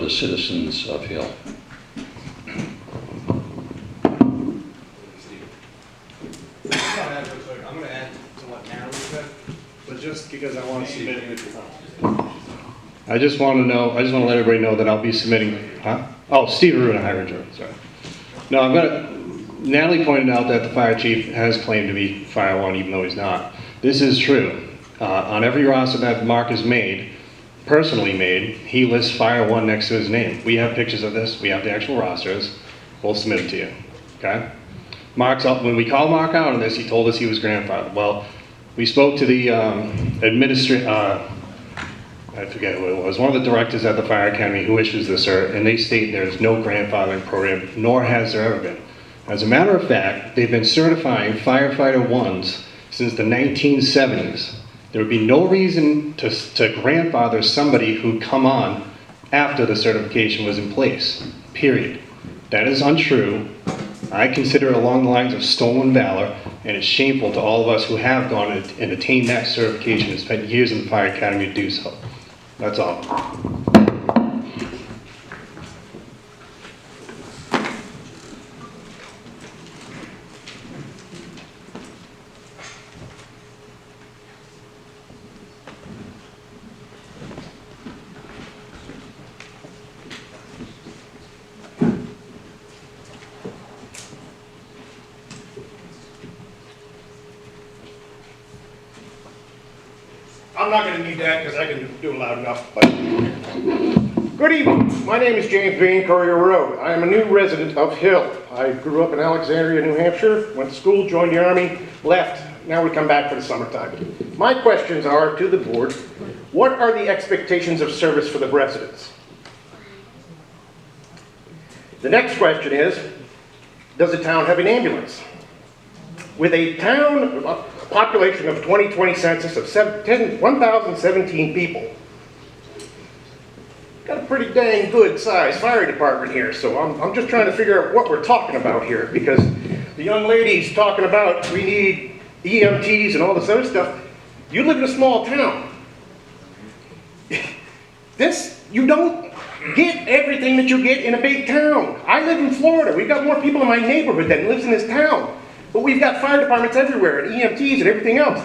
the citizens of Hill. I'm going to add to what Natalie said, but just because I want to submit it. I just want to let everybody know that I'll be submitting, Steve Aruna, High Ridge Road, sorry. No, Natalie pointed out that the fire chief has claimed to be Fire One, even though he's not. This is true. On every roster that Mark has made, personally made, he lists Fire One next to his name. We have pictures of this, we have the actual rosters. We'll submit it to you, okay? When we called Mark out on this, he told us he was grandfathered. Well, we spoke to the I forget who it was, one of the directors at the Fire Academy who issues this cert, and they state there's no grandfathering program, nor has there ever been. As a matter of fact, they've been certifying firefighter ones since the 1970s. There would be no reason to grandfather somebody who'd come on after the certification was in place, period. That is untrue. I consider it along the lines of stolen valor, and it's shameful to all of us who have gone and attained that certification and spent years in the Fire Academy to do so. That's all. I'm not going to need that because I can do it loud enough. But good evening. My name is James Bain, Courier Road. I am a new resident of Hill. I grew up in Alexandria, New Hampshire, went to school, joined the Army, left. Now we come back for the summertime. My questions are to the board, what are the expectations of service for the residents? The next question is, does the town have an ambulance? With a population of 2020 census of 1,017 people, got a pretty dang good sized fire department here, so I'm just trying to figure out what we're talking about here, because the young lady's talking about we need EMTs and all this other stuff. You live in a small town. You don't get everything that you get in a big town. I live in Florida. We've got more people in my neighborhood than lives in this town. But we've got fire departments everywhere, and EMTs and everything else.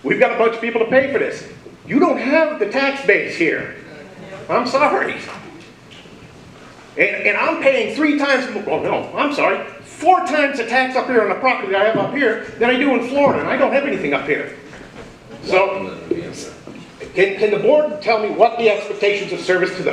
We've got a bunch of people to pay for this. You don't have the tax base here. I'm sorry. And I'm paying 4 times the tax up here on the property I have up here than I do in Florida, and I don't have anything up here. So, can the board tell me what the expectations of service to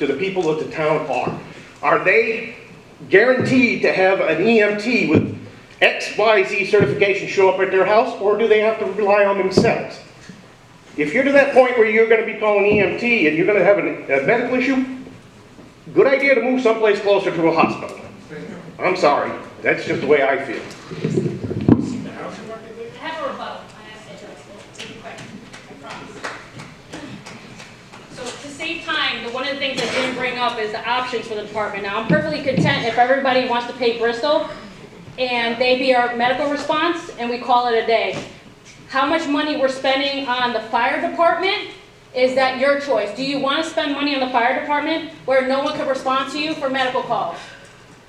the people of the town are? Are they guaranteed to have an EMT with XYZ certification show up at their house, or do they have to rely on themselves? If you're to that point where you're going to be calling EMT and you're going to have a medical issue, good idea to move someplace closer to a hospital. I'm sorry, that's just the way I feel. Have a rebuttal. It'll be quick, I promise. So to save time, one of the things I didn't bring up is the options for the department. Now, I'm perfectly content if everybody wants to pay Bristol and they be our medical response and we call it a day. How much money we're spending on the fire department, is that your choice? Do you want to spend money on the fire department where no one can respond to you for medical calls?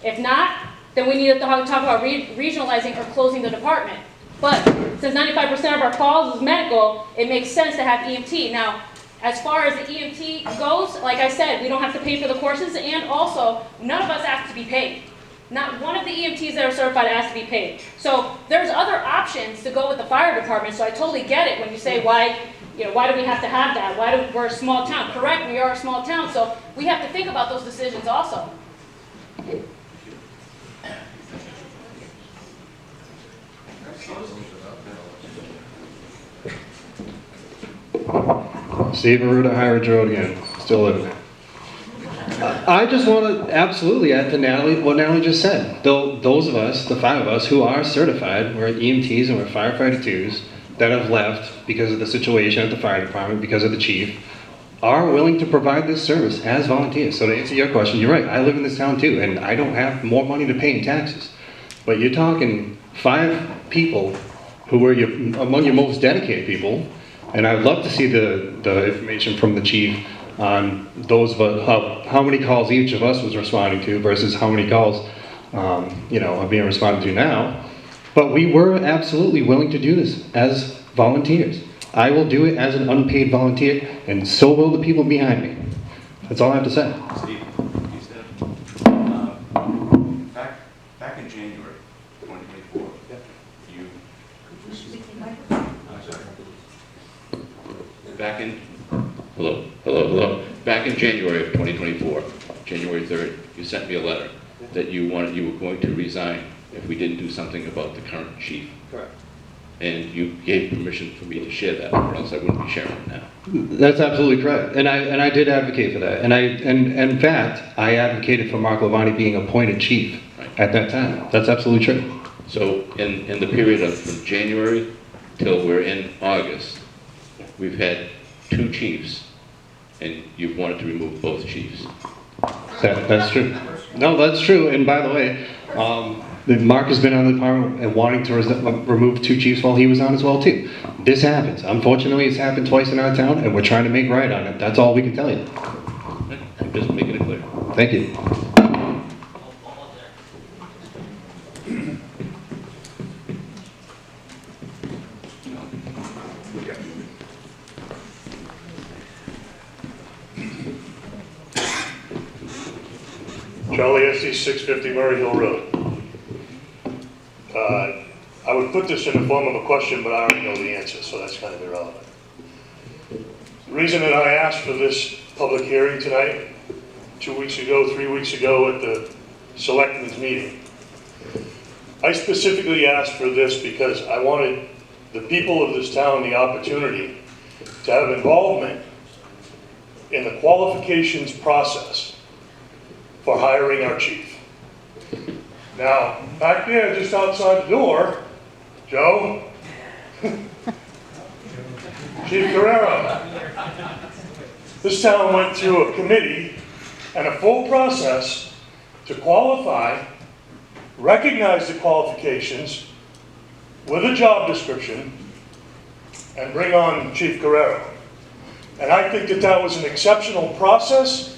If not, then we need to talk about regionalizing or closing the department. But since 95% of our calls is medical, it makes sense to have EMT. Now, as far as the EMT goes, like I said, we don't have to pay for the courses, and also, none of us ask to be paid. Not one of the EMTs that are certified has to be paid. So there's other options to go with the fire department, so I totally get it when you say why do we have to have that? We're a small town. Correct, we are a small town, so we have to think about those decisions also. Steve Aruna, High Ridge Road again, still living there. I just want to absolutely add to what Natalie just said. Those of us, the 5 of us who are certified, we're EMTs and we're firefighter 2s that have left because of the situation at the fire department, because of the chief, are willing to provide this service as volunteers. So to answer your question, you're right, I live in this town too, and I don't have more money to pay in taxes. But you're talking 5 people who were among your most dedicated people, and I'd love to see the information from the chief on those of us, how many calls each of us was responding to versus how many calls, are being responded to now. But we were absolutely willing to do this as volunteers. I will do it as an unpaid volunteer, and so will the people behind me. That's all I have to say. Steve, you said, back in January 2024, you, I'm sorry. Hello. Back in January of 2024, January 3rd, you sent me a letter that you were going to resign if we didn't do something about the current chief. Correct. And you gave permission for me to share that, or else I wouldn't be sharing it now. That's absolutely correct, and I did advocate for that, and in fact, I advocated for Mark Lavani being appointed chief at that time. That's absolutely true. So in the period of from January till we're in August, we've had 2 chiefs, and you've wanted to remove both chiefs. That's true. No, that's true. And by the way, Mark has been on the department and wanting to remove 2 chiefs while he was on as well too. This happens. Unfortunately, it's happened twice in our town, and we're trying to make right on it. That's all we can tell you. I'm just making it clear. Thank you. Charlie Estes, 650 Murray Hill Road. I would put this in the form of a question, but I already know the answer, so that's kind of irrelevant. The reason that I asked for this public hearing tonight, 2 weeks ago, 3 weeks ago at the selectmen's meeting, I specifically asked for this because I wanted the people of this town the opportunity to have involvement in the qualifications process for hiring our chief. Now, back there, just outside the door, Joe, Chief Guerrero. This town went through a committee and a full process to qualify, recognize the qualifications with a job description, and bring on Chief Guerrero. And I think that that was an exceptional process,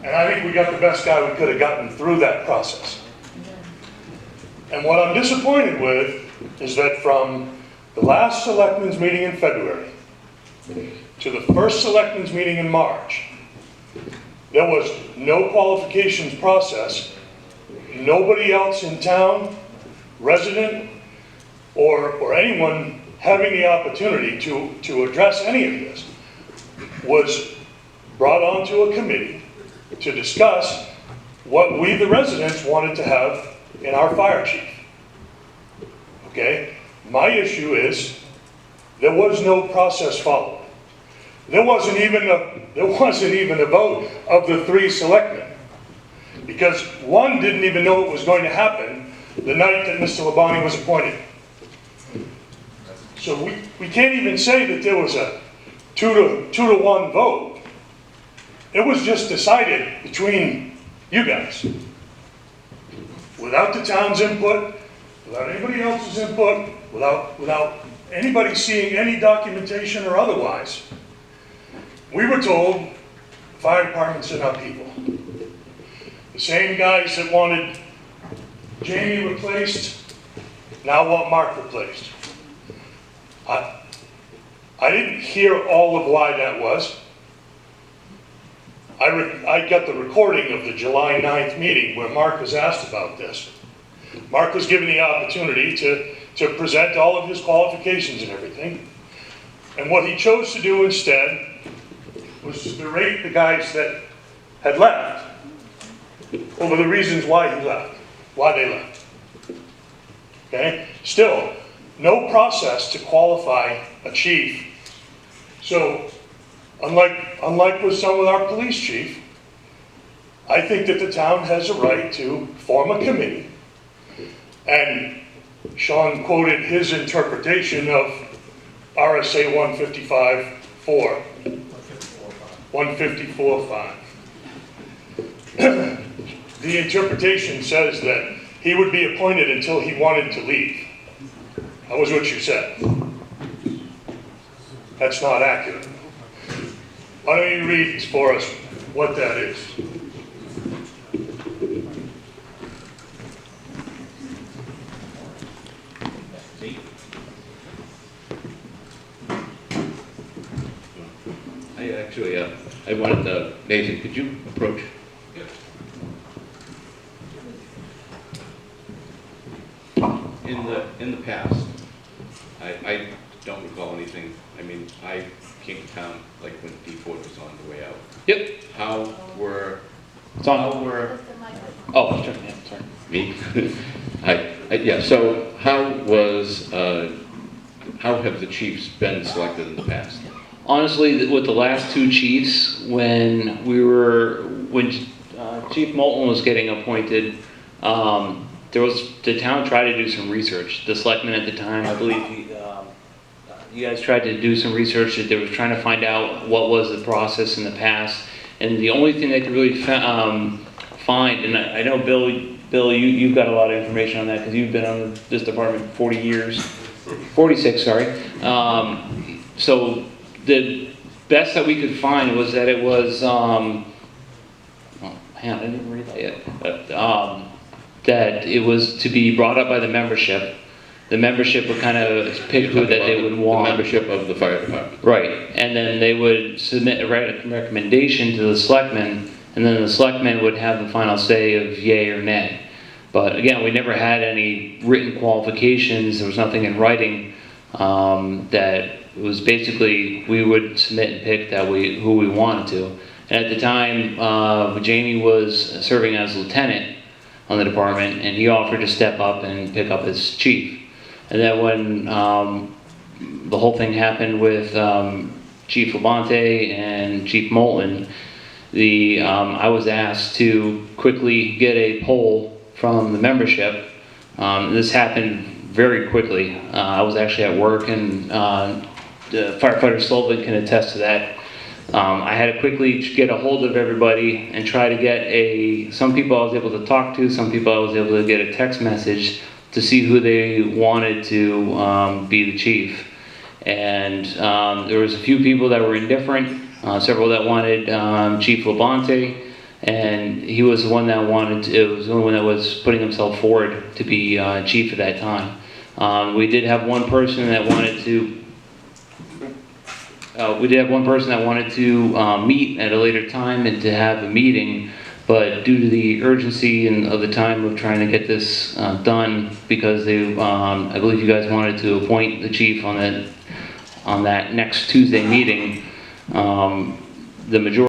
and I think we got the best guy we could have gotten through that process. And what I'm disappointed with is that from the last selectmen's meeting in February to the first selectmen's meeting in March, there was no qualifications process. Nobody else in town, resident, or anyone having the opportunity to address any of this was brought onto a committee to discuss what we, the residents, wanted to have in our fire chief. Okay? My issue is there was no process followed. There wasn't even a vote of the 3 selectmen, because one didn't even know what was going to happen the night that Mr. Labonte was appointed. So we can't even say that there was a 2 to 1 vote. It was just decided between you guys, without the town's input, without anybody else's input, without anybody seeing any documentation or otherwise. We were told the fire department's in our people. The same guys that wanted Jamie replaced now want Mark replaced. I didn't hear all of why that was. I got the recording of the July 9th meeting where Mark was asked about this. Mark was given the opportunity to present all of his qualifications and everything. And what he chose to do instead was to berate the guys that had left over the reasons why they left. Okay? Still, no process to qualify a chief. So, unlike with some of our police chief, I think that the town has a right to form a committee. And Sean quoted his interpretation of RSA 155.4. 154.5. The interpretation says that he would be appointed until he wanted to leave. That was what you said. That's not accurate. Why don't you read for us what that is? I actually, I wanted, Nathan, could you approach? In the past, I don't recall anything. I mean, I came to town like when D4 was on the way out. Yep, How were, it's on. how were, Oh, sure, yeah, sorry. me? Yeah, so how was, how have the chiefs been selected in the past? Honestly, with the last two chiefs, when Chief Moulton was getting appointed, the town tried to do some research. The selectmen at the time, I believe, you guys tried to do some research that they were trying to find out what was the process in the past. And the only thing they could really find, and I know Bill, you've got a lot of information on that because you've been on this department 40 years, 46, sorry. So the best that we could find was that it was, oh man, I didn't even read that yet. That it was to be brought up by the membership. The membership would kind of pick who that they would want. The membership of the fire department. Right, and then they would submit a recommendation to the selectmen, and then the selectmen would have the final say of yay or nay. But again, we never had any written qualifications, there was nothing in writing, that it was basically, we would submit and pick who we wanted to. And at the time, Jamie was serving as lieutenant on the department, and he offered to step up and pick up as chief. And then when the whole thing happened with Chief Labonte and Chief Moulton, I was asked to quickly get a poll from the membership. This happened very quickly. I was actually at work, and the firefighter Sullivan can attest to that. I had to quickly get a hold of everybody and try to get some people I was able to talk to, some people I was able to get a text message to see who they wanted to be the chief. And there was a few people that were indifferent, several that wanted Chief Labonte, and he was the one that was the only one that was putting himself forward to be chief at that time. We did have one person that wanted to meet at a later time and to have a meeting, but due to the urgency of the time of trying to get this done, because I believe you guys wanted to appoint the chief on that next Tuesday meeting, the majority